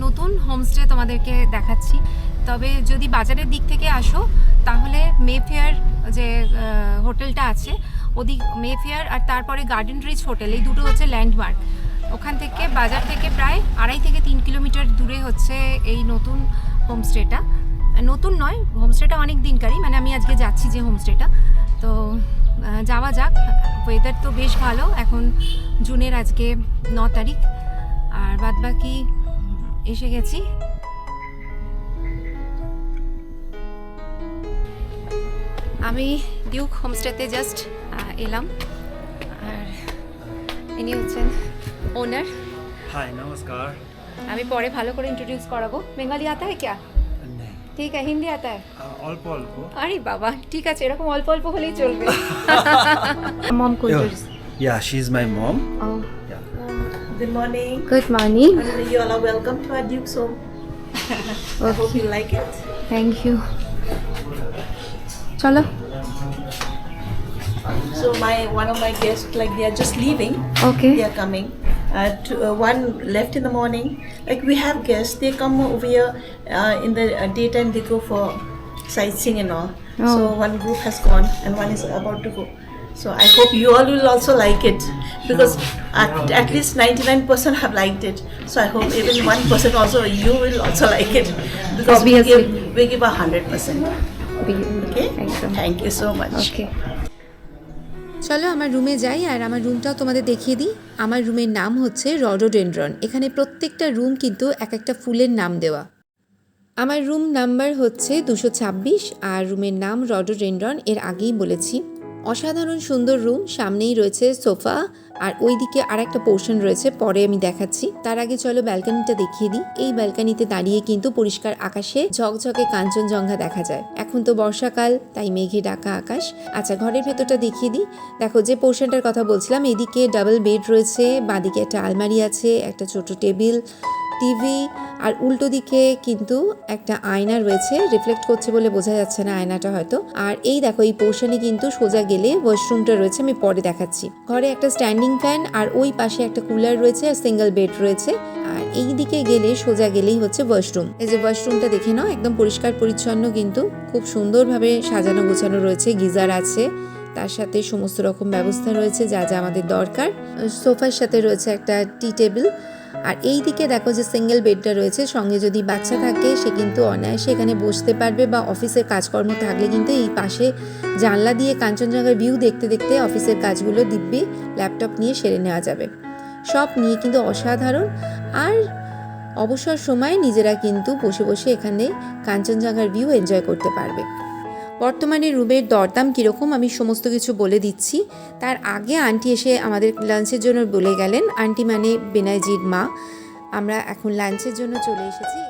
নতুন হোমস্টে তোমাদেরকে দেখাচ্ছি। তবে যদি বাজারের দিক থেকে আসো তাহলে মেফেয়ার যে হোটেলটা আছে ওদিক, মেফেয়ার আর তারপরে গার্ডেন রিচ হোটেল, এই দুটো হচ্ছে ল্যান্ডমার্ক। ওখান থেকে বাজার থেকে প্রায় 2.5 থেকে 3 কিলোমিটার দূরে হচ্ছে এই নতুন হোমস্টেটা। নতুন নয়, হোমস্টেটা অনেক দিনকারই, মানে আমি আজকে যাচ্ছি যে হোমস্টেটা। তো যাওয়া যাক। ওয়েদার তো বেশ ভালো, এখন জুনের আজকে 9 তারিখ, আর বাদবাকি এসে গেছি। আমি ডিউক হোমস্টেতে জাস্ট এলাম, আর ইনি হচ্ছেন ওনার। हाय नमस्कार। আমি পরে ভালো করে ইন্ট্রোডিউস করাবো। বেঙ্গলি আতা है क्या? नहीं ঠিক আছে, হিন্দি আতা है? অল্প অল্প। আরে বাবা, ঠিক আছে, এরকম অল্প অল্প হলেই চলবে। মম কো introduce. Yeah, she's my mom. Oh, Yeah. Good morning. good morning. And you all are welcome to our Duke's home. I hope you like it. Thank you. চলো। So one of my guests, like they are just leaving. Okay. They are coming. One left in the morning. Like we have guests, they come over here in the daytime. They go for sightseeing and all. Oh. So one group has gone and one is about to go. So I hope you all will also like it, because at least 99% have liked it. So I hope even 1% also you will also like it, because Obviously. we give 100%. Okay. একদম। Thank you so much. ওকে, চলো আমার রুমে যাই, আর আমার রুমটাও তোমাদের দেখিয়ে দিই। আমার রুমের নাম হচ্ছে রডোডেনড্রন। এখানে প্রত্যেকটা রুম কিন্তু এক একটা ফুলের নাম দেওয়া। আমার রুম নাম্বার হচ্ছে 226, আর রুমের নাম রডোডেনড্রন, এর আগেই বলেছি। অসাধারণ সুন্দর রুম, সামনেই রয়েছে সোফা, আর ওইদিকে আর একটা পোর্শন রয়েছে, পরে আমি দেখাচ্ছি। তার আগে চলো ব্যালকনিটা দেখিয়ে দিই। এই ব্যালকনিতে দাঁড়িয়ে কিন্তু পরিষ্কার আকাশে ঝকঝকে কাঞ্চনজঙ্ঘা দেখা যায়। এখন তো বর্ষাকাল, তাই মেঘে ঢাকা আকাশ। আচ্ছা, ঘরের ভেতরটা দেখিয়ে দিই। দেখো, যে পোর্শনটার কথা বলছিলাম, এদিকে ডাবল বেড রয়েছে, বাঁদিকে একটা আলমারি আছে, একটা ছোট টেবিল, টিভি, আর উল্টো দিকে কিন্তু একটা আয়না রয়েছে। রিফ্লেক্ট করছে বলে বোঝা যাচ্ছে না আয়নাটা হয়তো। আর এই দেখো, এই পোর্শনে কিন্তু সোজা গেলে ওয়াশরুমটা রয়েছে, আমি পরে দেখাচ্ছি। ঘরে একটা স্ট্যান্ডিং ফ্যান, আর ওই পাশে একটা কুলার রয়েছে, আর সিঙ্গেল বেড রয়েছে। আর এই দিকে গেলে সোজা গেলেই হচ্ছে ওয়াশরুম। এই যে ওয়াশরুমটা দেখে নাও, একদম পরিষ্কার পরিচ্ছন্ন, কিন্তু খুব সুন্দরভাবে সাজানো গোছানো রয়েছে। গিজার আছে, তার সাথে সমস্ত রকম ব্যবস্থা রয়েছে যা যা আমাদের দরকার। সোফার সাথে রয়েছে একটা টি টেবিল। আর এই দিকে দেখো যে সিঙ্গেল বেডটা রয়েছে, সঙ্গে যদি বাচ্চা থাকে সে কিন্তু অনায়াসে এখানে বসতে পারবে, বা অফিসের কাজকর্ম থাকলে কিন্তু এই পাশে জানলা দিয়ে কাঞ্চনজঙ্ঘার ভিউ দেখতে দেখতে অফিসের কাজগুলো দিব্যি ল্যাপটপ নিয়ে সেরে নেওয়া যাবে। সব নিয়ে কিন্তু অসাধারণ। আর অবসর সময় নিজেরা কিন্তু বসে বসে এখানে কাঞ্চনজঙ্ঘার ভিউ এনজয় করতে পারবে। বর্তমানে রুমের দরদাম কীরকম আমি সমস্ত কিছু বলে দিচ্ছি। তার আগে আন্টি এসে আমাদের লাঞ্চের জন্য বলে গেলেন। আন্টি মানে বেনাইজির মা। আমরা এখন লাঞ্চের জন্য চলে এসেছি।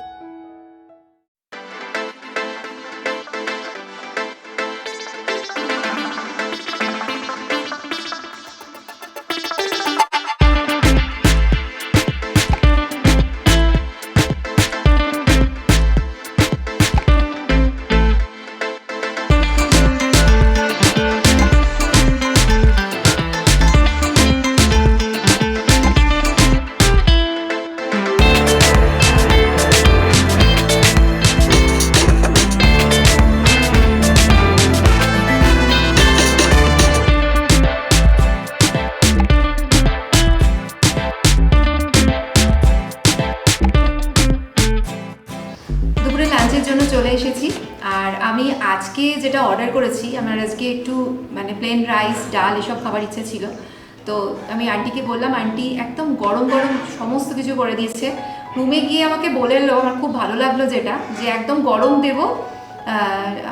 দুপুরে লাঞ্চের জন্য চলে এসেছি, আর আমি আজকে যেটা অর্ডার করেছি, আমার আজকে একটু মানে প্লেন রাইস, ডাল এসব খাবার ইচ্ছে ছিল। তো আমি আন্টিকে বললাম, আন্টি একদম গরম গরম সমস্ত কিছু করে দিয়েছে। রুমে গিয়ে আমাকে বলে এলো, আমার খুব ভালো লাগলো যেটা, যে একদম গরম দেবো,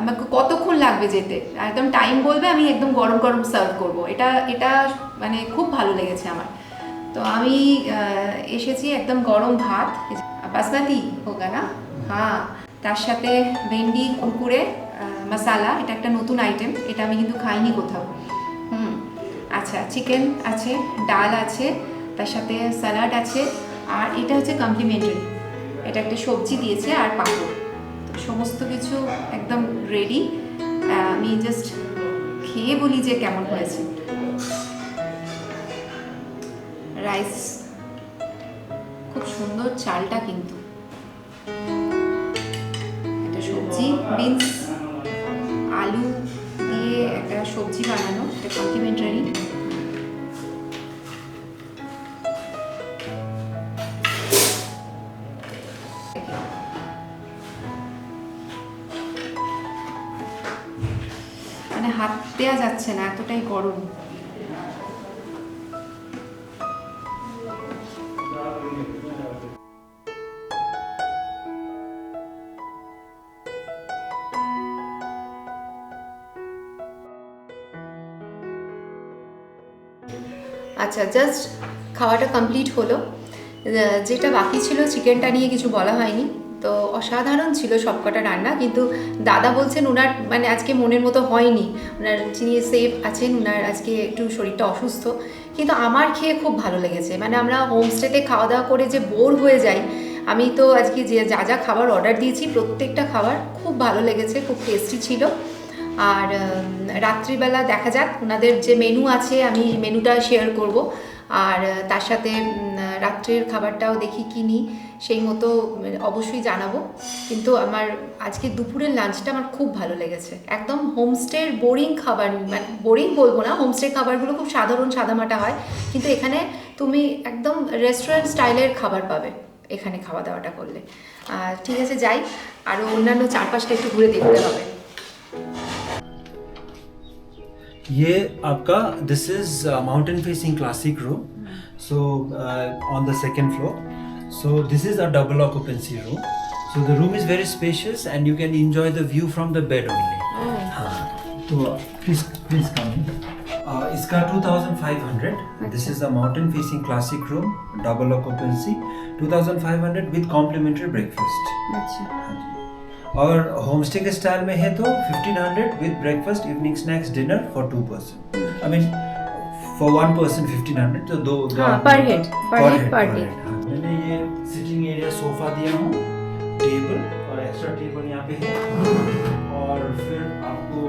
আমাকে কতক্ষণ লাগবে যেতে, একদম টাইম বলবে, আমি একদম গরম গরম সার্ভ করবো। এটা মানে খুব ভালো লেগেছে আমার। তো আমি এসেছি, একদম গরম ভাত, বাসমতি হোগা না, হ্যাঁ, তার সাথে ভেন্ডি কুরকুরে মশালা, এটা একটা নতুন আইটেম, এটা আমি কিন্তু খাইনি কোথাও। আচ্ছা, চিকেন আছে, ডাল আছে, তার সাথে স্যালাড আছে, আর এটা হচ্ছে কমপ্লিমেন্টারি, এটা একটা সবজি দিয়েছে আর পাঁপড়। তো সমস্ত কিছু একদম রেডি। আমি জাস্ট খেয়ে বলি যে কেমন হয়েছে। রাইস খুব সুন্দর, চালটা কিন্তু একটা সবজি বিনস আলু দিয়ে একটা সবজি বানানো, এটা কমপ্লিমেন্টারি। মানে হাত দেওয়া যাচ্ছে না, এতটাই গরম। আচ্ছা, জাস্ট খাওয়াটা কমপ্লিট হলো। যেটা বাকি ছিল চিকেনটা নিয়ে কিছু বলা হয়নি। তো অসাধারণ ছিল সবকটা রান্না, কিন্তু দাদা বলছেন ওনার মানে আজকে মনের মতো হয়নি, ওনার যিনি সেফ আছেন ওনার আজকে একটু শরীরটা অসুস্থ। কিন্তু আমার খেয়ে খুব ভালো লেগেছে। মানে আমরা হোমস্টেতে খাওয়া দাওয়া করে যে বোর হয়ে যাই, আমি তো আজকে যে যা খাবার অর্ডার দিয়েছি প্রত্যেকটা খাবার খুব ভালো লেগেছে, খুব টেস্টি ছিল। আর রাত্রিবেলা দেখা যাক ওনাদের যে মেনু আছে, আমি মেনুটা শেয়ার করব। আর তার সাথে রাত্রের খাবারটাও দেখি কি নিই, সেই মতো অবশ্যই জানাবো। কিন্তু আমার আজকে দুপুরের লাঞ্চটা আমার খুব ভালো লেগেছে। একদম হোমস্টের বোরিং খাবার, মানে বোরিং বলবো না, হোমস্টের খাবারগুলো খুব সাধারণ সাদামাটা হয়, কিন্তু এখানে তুমি একদম রেস্টুরেন্ট স্টাইলের খাবার পাবে এখানে খাওয়া দাওয়াটা করলে। ঠিক আছে, যাই, আরও অন্যান্য চারপাশটা একটু ঘুরে দেখতে হবে। ये आपका this is mountain facing classic room, so on the second floor. So this is a double occupancy room. So the room is very spacious and you can enjoy the view from the bed only. So please come in. इसका 2500. This is a mountain facing classic room, double occupancy, 2500 with complimentary breakfast. अच्छा, और home stay के style में है तो 1500 with breakfast, evening snacks, dinner for 2 person. I mean for 1 person 1500, तो दो per head per day. मैंने ये सिटिंग एरिया सोफा दिया हूँ, टेबल और एक्स्ट्रा टेबल यहाँ पे है। और फिर आपको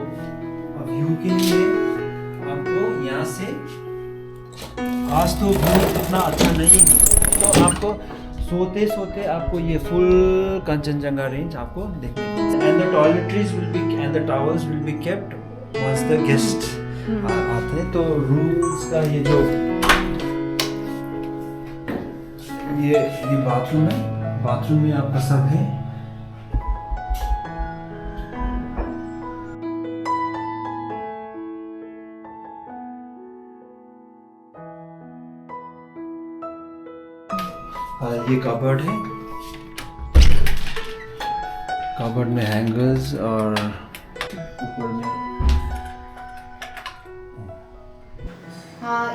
व्यू के लिए आपको यहाँ से, आज तो व्यू इतना अच्छा नहीं, तो आपको सोते सोते आपको ये फुल कंचनजंगा रेंज आपको देखने को। And the toiletries will be and the towels will be kept once the guest आते हैं। तो रूम्स का ये जो ये बाथरूम है, बाथरूम में आपका सब है। ये कबर्ड है, कबर्ड में हैंगर्स और ऊपर में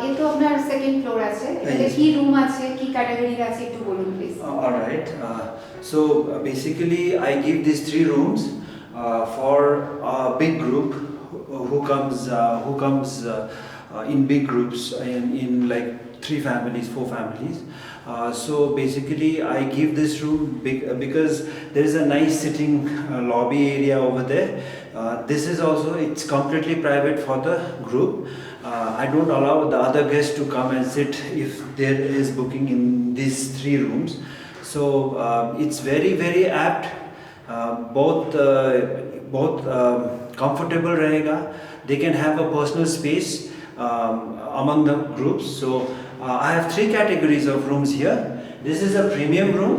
এই তো আপনার সেকেন্ড ফ্লোর আছে, এখানে কি রুম আছে, কি ক্যাটাগরির আছে একটু বলুন please. Alright, so basically I give these 3 rooms for a big group who comes in big groups, in like 3 families, 4 families. So basically I give this room big because there is a nice sitting lobby area over there. This is also, it's completely private for the group. I don't allow the other guests to come and sit if there is booking in these 3 rooms. So it's very very apt, both comfortable rahega. They can have a personal space among the groups. So I have 3 categories of rooms here. This is a premium room,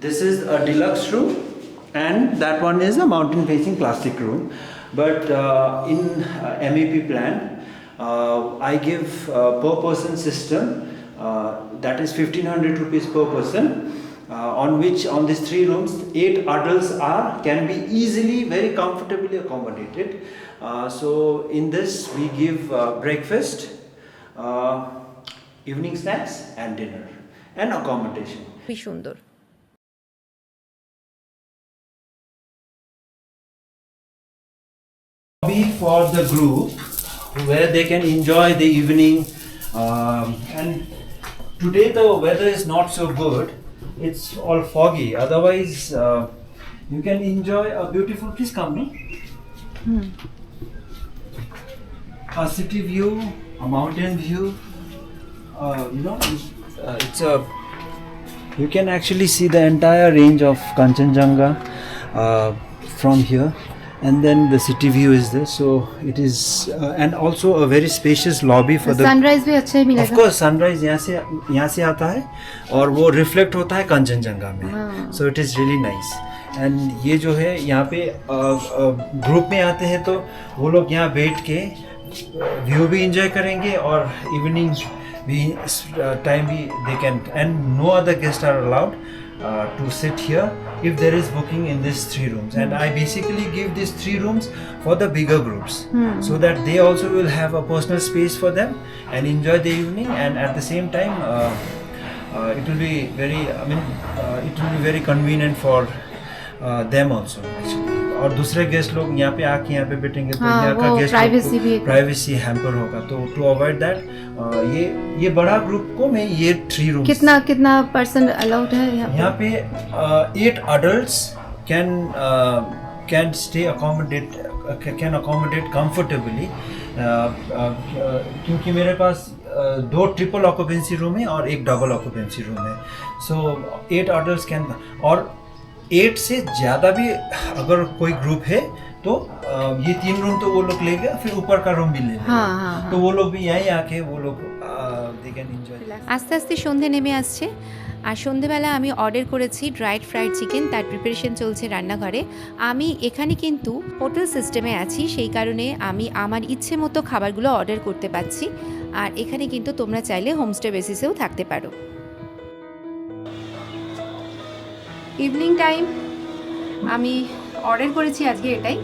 this is a deluxe room, and that one is a mountain facing classic room. But in MEP plan, I give per person system, that is 1500 rupees per person, on which on these 3 rooms 8 adults can be easily, very comfortably accommodated. So in this we give breakfast, evening snacks and dinner and accommodation. খুবই সুন্দর। Lobby for the group where they can enjoy the evening, and today the weather is not so good, it's all foggy, otherwise you can enjoy a beautiful, please come in, a city view, a mountain view, it's a You can actually see the entire range of Kanchenjunga from here, and then the city view is there. So it is and also a very spacious lobby for the sunrise भी अच्छा ही of मिलेगा. course sunrise यहाँ से आता है और वो reflect होता है कंचनजंगा में. So it is really nice. And ये जो है यहाँ पे ग्रुप में आते हैं तो वो लोग यहाँ बैठ के व्यू भी इंजॉय करेंगे और इवनिंग भी टाइम भी they can, and no other guests are allowed to sit here if there is booking in these 3 rooms. And I basically give these 3 rooms for the bigger groups so that they also will have a personal space for them and enjoy the evening, and at the same time it will be very it will be very convenient for them also actually. और दूसरे guest लोग यहाँ पे आके यहाँ पे बैठेंगे तो हाँ, यहाँ का वो गेस्ट privacy भी प्राइवेसी हैम्पर होगा. तो टू अवॉइड दैट ये बड़ा ग्रुप को मैं ये 3 रूम्स कितना पर्सन अलाउड है यहाँ पे 8 adults can stay can accommodate comfortably क्योंकि मेरे पास 2 ट्रिपल ऑक्यूपेंसी रूम है और 1 डबल ऑक्यूपेंसी रूम है. सो 8 adults कैन, और 8 से ज़्यादा भी अगर कोई ग्रुप है तो ये 3 रूम तो वो लोग ले गए, फिर ऊपर का रूम भी ले लेंगे. हाँ. तो वो लोग भी यहीं आके वो लोग दे कैन एंजॉय. আস্তে আস্তে সন্ধে নেমে আসছে আর সন্ধেবেলা আমি অর্ডার করেছি ড্রাইড ফ্রাইড চিকেন, তার প্রিপারেশন চলছে রান্নাঘরে. আমি এখানে কিন্তু হোটেল সিস্টেমে আছি, সেই কারণে আমি আমার ইচ্ছে মতো খাবারগুলো অর্ডার করতে পারছি. আর এখানে কিন্তু তোমরা চাইলে হোমস্টে বেসিসেও থাকতে পারো. ইভিনিং টাইম আমি অর্ডার করেছি আজকে এটাই.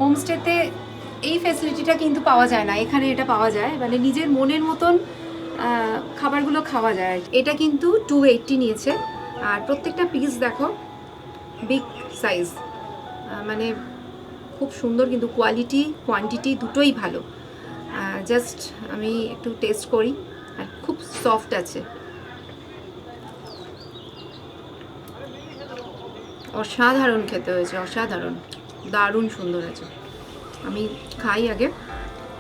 হোমস্টেতে এই ফ্যাসিলিটিটা কিন্তু পাওয়া যায় না, এখানে এটা পাওয়া যায়, মানে নিজের মনের মতন খাবারগুলো খাওয়া যায়. এটা কিন্তু 280 নিয়েছে আর প্রত্যেকটা পিস দেখো বিগ সাইজ, মানে খুব সুন্দর, কিন্তু কোয়ালিটি কোয়ান্টিটি দুটোই ভালো. জাস্ট আমি একটু টেস্ট করি, আর খুব সফট আছে, অসাধারণ খেতে হয়েছে, অসাধারণ, দারুণ সুন্দর আছে. আমি খাই আগে,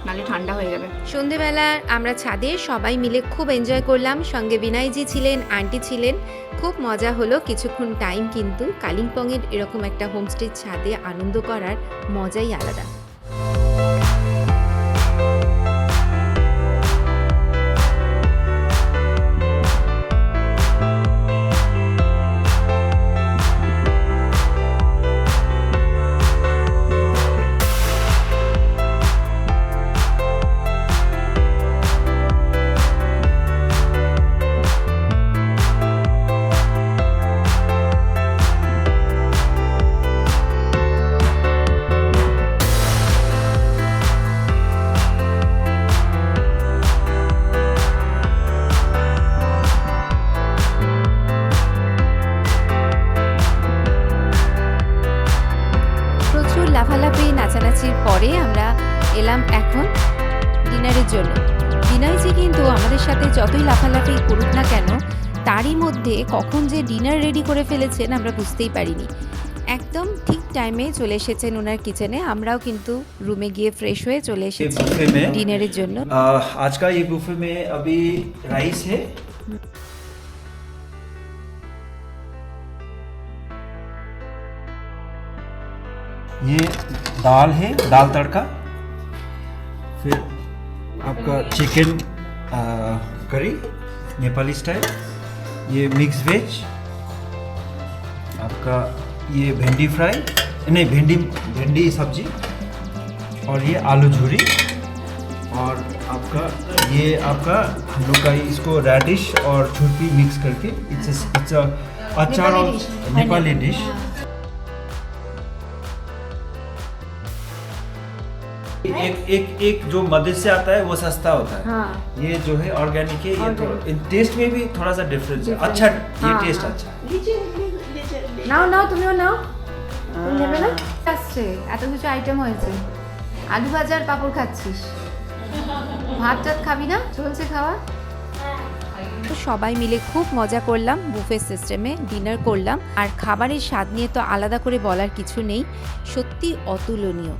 নালে ঠান্ডা হয়ে যাবে. সন্ধেবেলা আমরা ছাদে সবাই মিলে খুব এনজয় করলাম. সঙ্গে বিনয়জি ছিলেন, আন্টি ছিলেন, খুব মজা হলো কিছুক্ষণ টাইম. কিন্তু কালিম্পংয়ের এরকম একটা হোমস্টের ছাদে আনন্দ করার মজাই আলাদা. লাফালাফি নাচানাচির পরে আমরা এলাম এখন ডিনারের জন্য. বিনয়জি কিন্তু আমাদের সাথে যতই লাফালাফি করুক না কেন, তারই মধ্যে কখন যে ডিনার রেডি করে ফেলেছেন আমরা বুঝতেই পারিনি. একদম ঠিক টাইমে চলে এসেছেন ওনার কিচেনে. আমরাও কিন্তু রুমে গিয়ে ফ্রেশ হয়ে চলে এসেছি ডিনারের জন্য. आज का ये बुफे में अभी राइस है, ये दाल है, दाल तड़का, फिर आपका चिकन करी नेपाली स्टाइल, ये मिक्स वेज, आपका ये भिंडी फ्राई, नहीं भिंडी सब्जी, और ये आलू झूरी, और आपका ये आपका हम लोग का इसको रेडिश और छुरपी मिक्स करके इट्स अचार और नेपाली डिश. एक जो मदद से आता है वो सस्ता होता है. हाँ. ये जो है ऑर्गेनिक है, ये तो टेस्ट में भी थोड़ा सा डिफरेंस है. अच्छा, ये टेस्ट अच्छा. নাও তুমিও নাও, তুমি নেবে না? আসছে এত কিছু আইটেম হয়েছে, আলু ভাজার পাপড় খাচ্ছিস, ভাত টাত খাবি না? চলছে খাওয়া. তো সবাই মিলে খুব মজা করলাম, বুফে সিস্টেমে ডিনার করলাম. আর খাবারের স্বাদ নিয়ে তো আলাদা করে বলার কিছু নেই, সত্যি অতুলনীয়.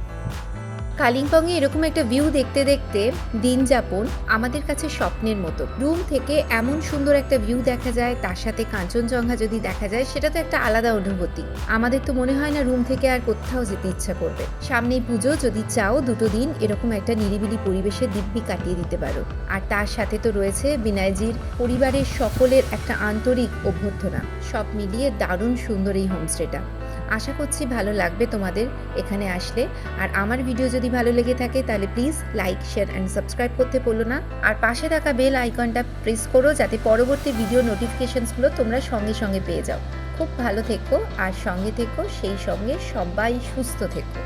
কালিম্পংয়ে এরকম একটা ভিউ দেখতে দেখতে দিন যাপন আমাদের কাছে স্বপ্নের মতো। রুম থেকে এমন সুন্দর একটা ভিউ দেখা যায়, তার সাথে কাঞ্চনজঙ্ঘা যদি দেখা যায় সেটা তো একটা আলাদা অনুভূতি। আমাদের তো মনে হয় না রুম থেকে আর কোথাও যেতে ইচ্ছা করবে। সামনেই পুজো, যদি চাও 2 দিন এরকম একটা নিরিবিলি পরিবেশে দিব্যি কাটিয়ে দিতে পারো। আর তার সাথে তো রয়েছে বিনয়জির পরিবারের সকলের একটা আন্তরিক অভ্যর্থনা। সব মিলিয়ে দারুণ সুন্দর এই হোমস্টেটা। আশা করছি ভালো লাগবে তোমাদের এখানে আসলে। আর আমার ভিডিও যদি ভালো লেগে থাকে তাহলে please like, share and subscribe করতে ভুলো না। আর পাশে থাকা বেল আইকনটা প্রেস করো যাতে পরবর্তী ভিডিও নোটিফিকেশনসগুলো তোমরা সঙ্গে সঙ্গে পেয়ে যাও। খুব ভালো থেকো আর সঙ্গে থেকো, সেই সঙ্গে সবাই সুস্থ থেকো।